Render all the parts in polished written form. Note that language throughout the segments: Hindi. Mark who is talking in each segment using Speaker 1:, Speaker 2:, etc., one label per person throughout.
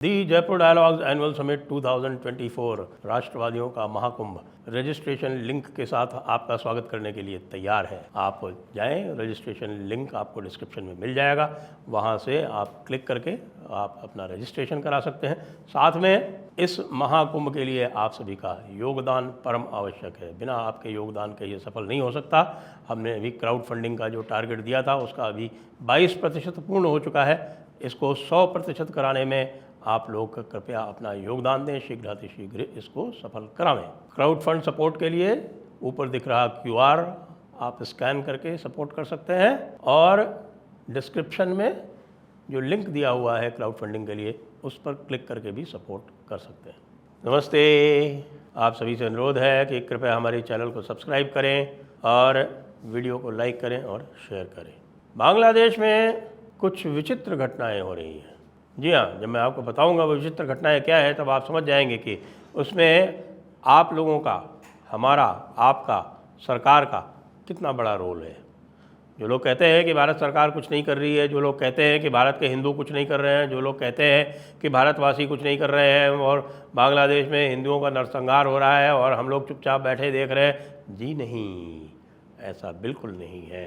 Speaker 1: दी जयपुर डायलॉग्स एनुअल समिट 2024 राष्ट्रवादियों का महाकुंभ रजिस्ट्रेशन लिंक के साथ आपका स्वागत करने के लिए तैयार है। आप जाएं, रजिस्ट्रेशन लिंक आपको डिस्क्रिप्शन में मिल जाएगा, वहां से आप क्लिक करके आप अपना रजिस्ट्रेशन करा सकते हैं। साथ में इस महाकुंभ के लिए आप सभी का योगदान परम आवश्यक है। बिना आपके योगदान के ये सफल नहीं हो सकता। हमने अभी क्राउड फंडिंग का जो टारगेट दिया था उसका अभी 22% पूर्ण हो चुका है। इसको 100% कराने में आप लोग कृपया अपना योगदान दें, शीघ्र इसको सफल करावें। क्राउड फंड सपोर्ट के लिए ऊपर दिख रहा QR आप स्कैन करके सपोर्ट कर सकते हैं और डिस्क्रिप्शन में जो लिंक दिया हुआ है क्राउड फंडिंग के लिए उस पर क्लिक करके भी सपोर्ट कर सकते हैं। नमस्ते, आप सभी से अनुरोध है कि कृपया हमारे चैनल को सब्सक्राइब करें और वीडियो को लाइक करें और शेयर करें। बांग्लादेश में कुछ विचित्र घटनाएं हो रही हैं। जी हाँ, जब मैं आपको बताऊंगा वो विचित्र घटनाएं क्या है तब आप समझ जाएंगे कि उसमें आप लोगों का, हमारा, आपका, सरकार का कितना बड़ा रोल है। जो लोग कहते हैं कि भारत सरकार कुछ नहीं कर रही है, जो लोग कहते हैं कि भारत के हिंदू कुछ नहीं कर रहे हैं, जो लोग कहते हैं कि भारतवासी कुछ नहीं कर रहे हैं और बांग्लादेश में हिंदुओं का नरसंहार हो रहा है और हम लोग चुपचाप बैठे देख रहे हैं, जी नहीं, ऐसा बिल्कुल नहीं है।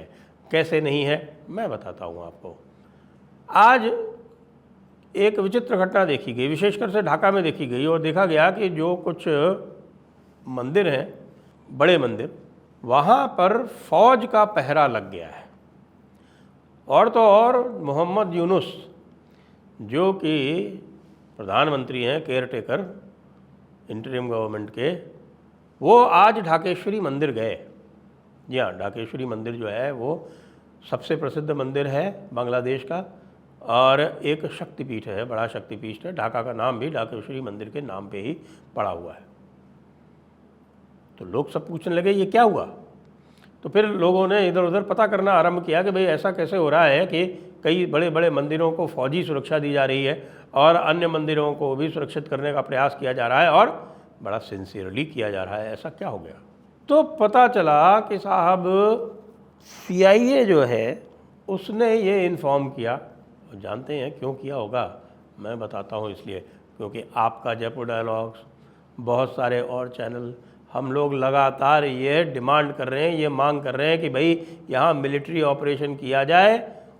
Speaker 1: कैसे नहीं है मैं बताता हूँ आपको। आज एक विचित्र घटना देखी गई, विशेषकर से ढाका में देखी गई और देखा गया कि जो कुछ मंदिर हैं, बड़े मंदिर, वहाँ पर फौज का पहरा लग गया है। और तो और मोहम्मद यूनुस जो कि प्रधानमंत्री हैं, केयर टेकर इंटरिम गवर्नमेंट के, वो आज ढाकेश्वरी मंदिर गए। जी हाँ, ढाकेश्वरी मंदिर जो है वो सबसे प्रसिद्ध मंदिर है बांग्लादेश का और एक शक्तिपीठ है, बड़ा शक्तिपीठ है। ढाका का नाम भी ढाकेश्वरी मंदिर के नाम पे ही पड़ा हुआ है। तो लोग सब पूछने लगे ये क्या हुआ। तो फिर लोगों ने इधर उधर पता करना आरंभ किया कि भाई ऐसा कैसे हो रहा है कि कई बड़े बड़े मंदिरों को फौजी सुरक्षा दी जा रही है और अन्य मंदिरों को भी सुरक्षित करने का प्रयास किया जा रहा है और बड़ा सिंसियरली किया जा रहा है। ऐसा क्या हो गया। तो पता चला कि साहब CIA जो है उसने ये इन्फॉर्म किया। जानते हैं क्यों किया होगा, मैं बताता हूँ। इसलिए क्योंकि आपका जयपुर डायलॉग्स, बहुत सारे और चैनल, हम लोग लगातार ये डिमांड कर रहे हैं, ये मांग कर रहे हैं कि भाई यहाँ मिलिट्री ऑपरेशन किया जाए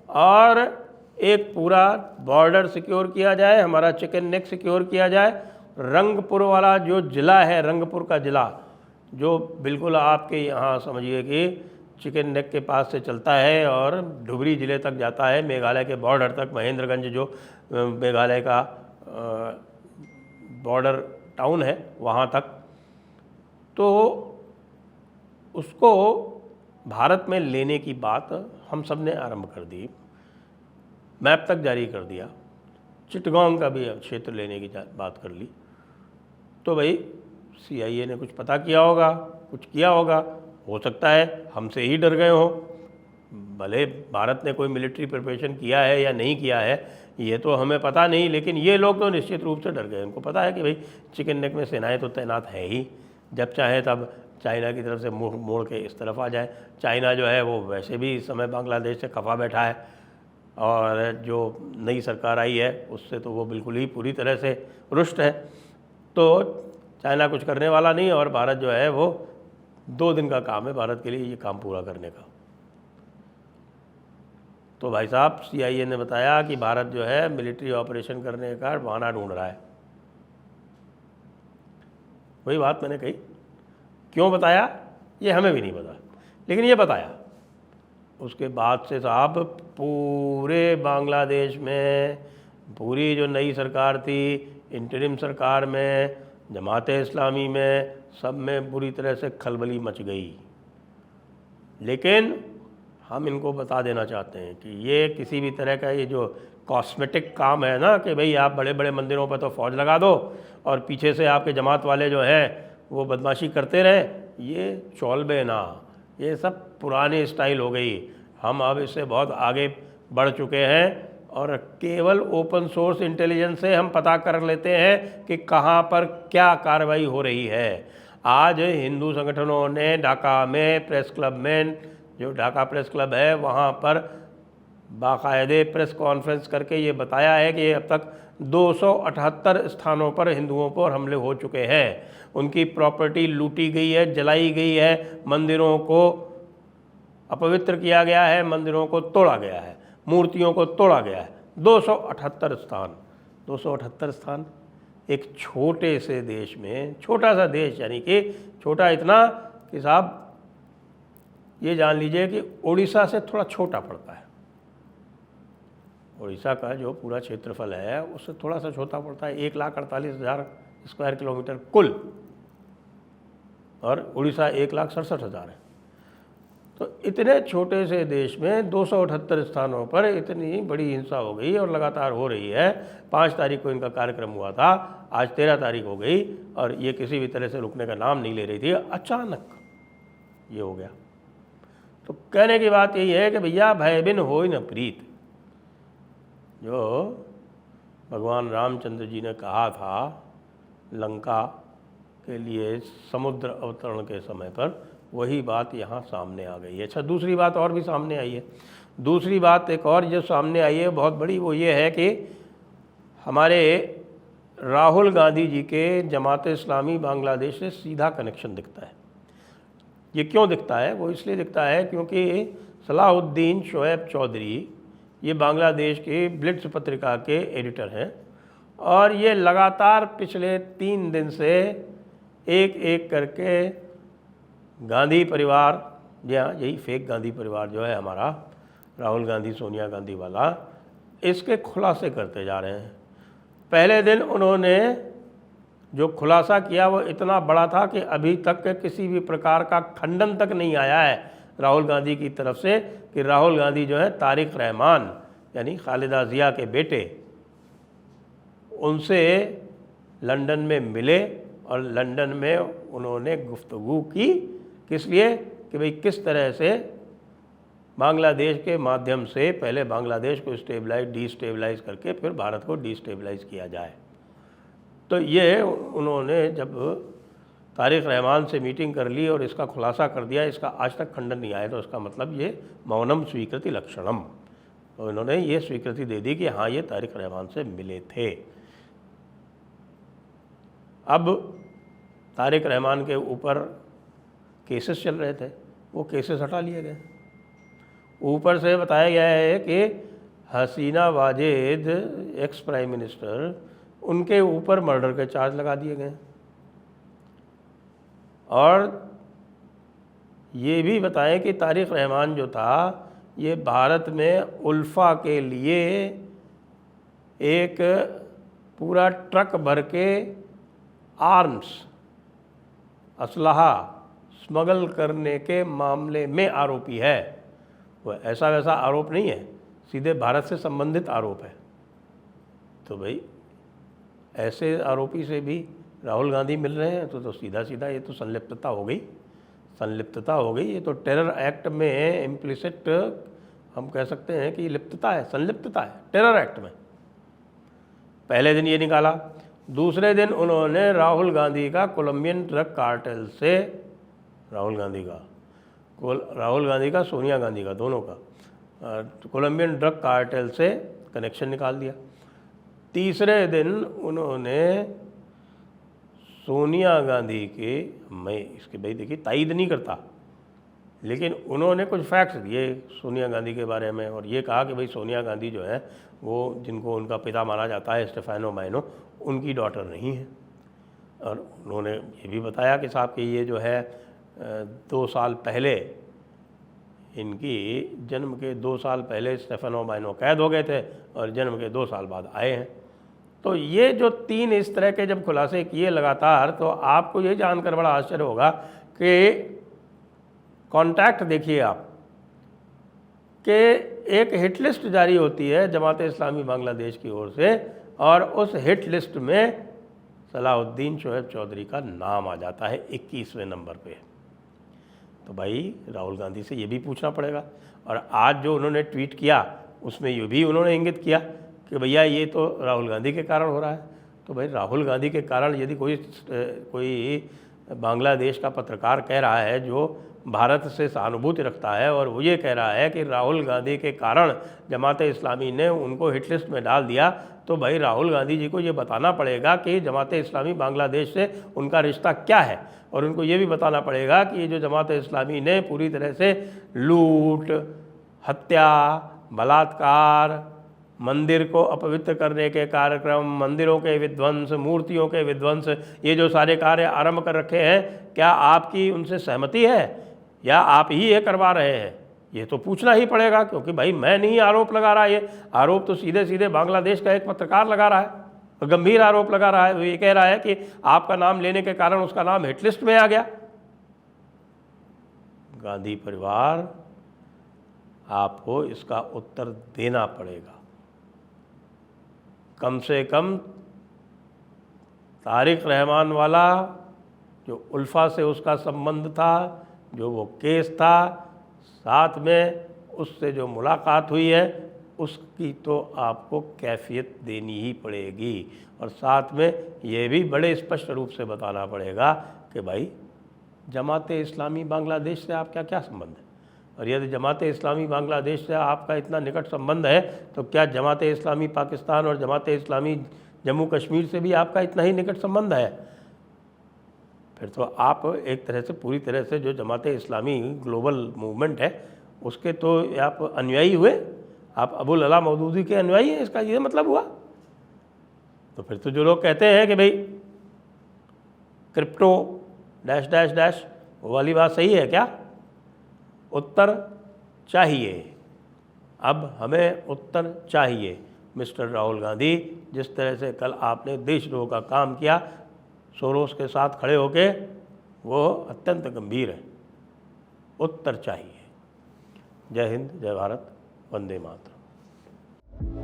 Speaker 1: और एक पूरा बॉर्डर सिक्योर किया जाए, हमारा चिकन नेक सिक्योर किया जाए। रंगपुर वाला जो ज़िला है, रंगपुर का ज़िला जो बिल्कुल आपके यहाँ समझिए कि चिकन नेक के पास से चलता है और धुबरी ज़िले तक जाता है, मेघालय के बॉर्डर तक, महेंद्रगंज जो मेघालय का बॉर्डर टाउन है वहाँ तक, तो उसको भारत में लेने की बात हम सब ने आरंभ कर दी। मैप तक जारी कर दिया, चिटगांव का भी क्षेत्र लेने की बात कर ली। तो भाई CIA ने कुछ पता किया होगा, कुछ किया होगा, हो सकता है हमसे ही डर गए हो। भले भारत ने कोई मिलिट्री प्रिपरेशन किया है या नहीं किया है ये तो हमें पता नहीं, लेकिन ये लोग तो निश्चित रूप से डर गए। उनको पता है कि भाई चिकन नेक में सेनाएं तो तैनात है ही, जब चाहे तब चाइना की तरफ से मुँह मोड़ के इस तरफ आ जाए। चाइना जो है वो वैसे भी इस समय बांग्लादेश से खफा बैठा है और जो नई सरकार आई है उससे तो वो बिल्कुल ही पूरी तरह से रुष्ट है। तो चाइना कुछ करने वाला नहीं और भारत जो है वो 2 दिन का काम है भारत के लिए ये काम पूरा करने का। तो भाई साहब CIA ने बताया कि भारत जो है मिलिट्री ऑपरेशन करने का बहाना ढूंढ रहा है। वही बात मैंने कही। क्यों बताया ये हमें भी नहीं पता, लेकिन ये बताया। उसके बाद से साहब पूरे बांग्लादेश में, पूरी जो नई सरकार थी, इंटरिम सरकार में, जमाते इस्लामी में, सब में बुरी तरह से खलबली मच गई। लेकिन हम इनको बता देना चाहते हैं कि ये किसी भी तरह का ये जो कॉस्मेटिक काम है ना कि भाई आप बड़े बड़े मंदिरों पर तो फौज लगा दो और पीछे से आपके जमात वाले जो हैं वो बदमाशी करते रहे, ये चौलबे ना, ये सब पुरानी स्टाइल हो गई। हम अब इससे बहुत आगे बढ़ चुके हैं और केवल ओपन सोर्स इंटेलिजेंस से हम पता कर लेते हैं कि कहाँ पर क्या कार्रवाई हो रही है। आज हिंदू संगठनों ने ढाका में प्रेस क्लब में, जो ढाका प्रेस क्लब है वहाँ पर बाकायदे प्रेस कॉन्फ्रेंस करके ये बताया है कि अब तक 278 स्थानों पर हिंदुओं पर हमले हो चुके हैं। उनकी प्रॉपर्टी लूटी गई है, जलाई गई है, मंदिरों को अपवित्र किया गया है, मंदिरों को तोड़ा गया है, मूर्तियों को तोड़ा गया है। 278 स्थान, 278 स्थान एक छोटे से देश में, छोटा सा देश, यानी कि छोटा इतना कि साहब ये जान लीजिए कि उड़ीसा से थोड़ा छोटा पड़ता है। उड़ीसा का जो पूरा क्षेत्रफल है उससे थोड़ा सा छोटा पड़ता है, 1,48,000 स्क्वायर किलोमीटर कुल, और उड़ीसा 1,67,000 है। तो इतने छोटे से देश में 278 स्थानों पर इतनी बड़ी हिंसा हो गई और लगातार हो रही है। 5 तारीख को इनका कार्यक्रम हुआ था, आज 13 तारीख हो गई और ये किसी भी तरह से रुकने का नाम नहीं ले रही थी। अचानक ये हो गया। तो कहने की बात यही है कि भैया भय बिन होय न प्रीत, जो भगवान रामचंद्र जी ने कहा था लंका के लिए समुद्र अवतरण के समय पर, वही बात यहाँ सामने आ गई है। अच्छा, दूसरी बात और भी सामने आई है। दूसरी बात एक और जो सामने आई है बहुत बड़ी, वो ये है कि हमारे राहुल गांधी जी के जमात इस्लामी बांग्लादेश से सीधा कनेक्शन दिखता है। ये क्यों दिखता है? वो इसलिए दिखता है क्योंकि सलाहुद्दीन शोएब चौधरी ये बांग्लादेश की ब्लिट्स पत्रिका के एडिटर हैं और ये लगातार पिछले 3 दिन से एक एक करके गांधी परिवार, जी हाँ यही फेक गांधी परिवार जो है हमारा, राहुल गांधी सोनिया गांधी वाला, इसके खुलासे करते जा रहे हैं। पहले दिन उन्होंने जो खुलासा किया वो इतना बड़ा था कि अभी तक किसी भी प्रकार का खंडन तक नहीं आया है राहुल गांधी की तरफ से कि राहुल गांधी जो है तारिक रहमान यानी खालिदा जिया के बेटे, उनसे लंदन में मिले और लंदन में उन्होंने गुफ्तगू की। किस लिए? कि भाई किस तरह से बांग्लादेश के माध्यम से पहले बांग्लादेश को डिस्टेबलाइज करके फिर भारत को डिस्टेबलाइज किया जाए। तो ये उन्होंने जब तारिक रहमान से मीटिंग कर ली और इसका खुलासा कर दिया, इसका आज तक खंडन नहीं आया, तो इसका मतलब ये मौनम स्वीकृति लक्षणम, तो इन्होंने ये स्वीकृति दे दी कि हाँ ये तारिक रहमान से मिले थे। अब तारिक रहमान के ऊपर केसेस चल रहे थे, वो केसेस हटा लिए गए। ऊपर से बताया गया है कि हसीना वाजेद एक्स प्राइम मिनिस्टर, उनके ऊपर मर्डर के चार्ज लगा दिए गए और ये भी बताएं कि तारिक रहमान जो था ये भारत में उल्फा के लिए एक पूरा ट्रक भर के आर्म्स, असलहा स्मगल करने के मामले में आरोपी है। वो ऐसा वैसा आरोप नहीं है, सीधे भारत से संबंधित आरोप है। तो भाई ऐसे आरोपी से भी राहुल गांधी मिल रहे हैं तो सीधा सीधा ये तो संलिप्तता हो गई, संलिप्तता हो गई। ये तो टेरर एक्ट में इम्प्लिसिट हम कह सकते हैं कि लिप्तता है, संलिप्तता है टेरर एक्ट में। पहले दिन ये निकाला, दूसरे दिन उन्होंने राहुल गांधी का कोलंबियन ड्रग कार्टेल से, राहुल गांधी का सोनिया गांधी का, दोनों का कोलंबियन ड्रग कार्टेल से कनेक्शन निकाल दिया। तीसरे दिन उन्होंने सोनिया गांधी के, मैं इसके भाई देखिए तायीद नहीं करता, लेकिन उन्होंने कुछ फैक्ट्स दिए सोनिया गांधी के बारे में और ये कहा कि भाई सोनिया गांधी जो है वो, जिनको उनका पिता माना जाता है स्टेफानो माइनो, उनकी डॉटर नहीं है। और उन्होंने ये भी बताया कि साहब कि ये जो है 2 साल पहले, इनकी जन्म के 2 साल पहले स्टेफानो माइनो कैद हो गए थे और जन्म के 2 साल बाद आए हैं। तो ये जो 3 इस तरह के जब खुलासे किए लगातार, तो आपको ये जानकर बड़ा आश्चर्य होगा कि कॉन्टैक्ट देखिए आप कि एक हिट लिस्ट जारी होती है जमात इस्लामी बांग्लादेश की ओर से और उस हिट लिस्ट में सलाहुद्दीन शोएब चौधरी का नाम आ जाता है 21वें नंबर पे। तो भाई राहुल गांधी से ये भी पूछना पड़ेगा। और आज जो उन्होंने ट्वीट किया उसमें ये भी उन्होंने इंगित किया कि भैया ये तो राहुल गांधी के कारण हो रहा है। तो भाई राहुल गांधी के कारण यदि कोई बांग्लादेश का पत्रकार कह रहा है जो भारत से सहानुभूति रखता है, और वो ये कह रहा है कि राहुल गांधी के कारण जमात इस्लामी ने उनको हिट लिस्ट में डाल दिया, तो भाई राहुल गांधी जी को ये बताना पड़ेगा कि जमात इस्लामी बांग्लादेश से उनका रिश्ता क्या है, और उनको ये भी बताना पड़ेगा कि ये जो जमात इस्लामी ने पूरी तरह से लूट, हत्या, बलात्कार, मंदिर को अपवित्र करने के कार्यक्रम, मंदिरों के विध्वंस, मूर्तियों के विध्वंस, ये जो सारे कार्य आरंभ कर रखे हैं, क्या आपकी उनसे सहमति है या आप ही ये करवा रहे हैं? ये तो पूछना ही पड़ेगा, क्योंकि भाई मैं नहीं आरोप लगा रहा, ये आरोप तो सीधे सीधे बांग्लादेश का एक पत्रकार लगा रहा है, और गंभीर आरोप लगा रहा है। वो ये कह रहा है कि आपका नाम लेने के कारण उसका नाम हिट लिस्ट में आ गया। गांधी परिवार, आपको इसका उत्तर देना पड़ेगा। कम से कम तारिक रहमान वाला जो उल्फा से उसका संबंध था, जो वो केस था, साथ में उससे जो मुलाकात हुई है, उसकी तो आपको कैफियत देनी ही पड़ेगी, और साथ में ये भी बड़े स्पष्ट रूप से बताना पड़ेगा कि भाई जमात इस्लामी बांग्लादेश से आपका क्या संबंध है, और यदि जमात इस्लामी बांग्लादेश से आपका इतना निकट संबंध है तो क्या जमात इस्लामी पाकिस्तान और जमात इस्लामी जम्मू कश्मीर से भी आपका इतना ही निकट संबंध है? फिर तो आप एक तरह से पूरी तरह से जो जमात इस्लामी ग्लोबल मूवमेंट है उसके तो आप अनुयायी हुए, आप अबुल अला मौदूदी के अनुयायी हैं, इसका ये मतलब हुआ। तो फिर तो जो लोग कहते हैं कि भाई क्रिप्टो डैश डैश डैश, वो वाली बात सही है क्या? उत्तर चाहिए, अब हमें उत्तर चाहिए। मिस्टर राहुल गांधी, जिस तरह से कल आपने देशद्रोह का काम किया सोरोस के साथ खड़े होके, वो अत्यंत गंभीर है। उत्तर चाहिए। जय हिंद, जय भारत, वंदे मातरम।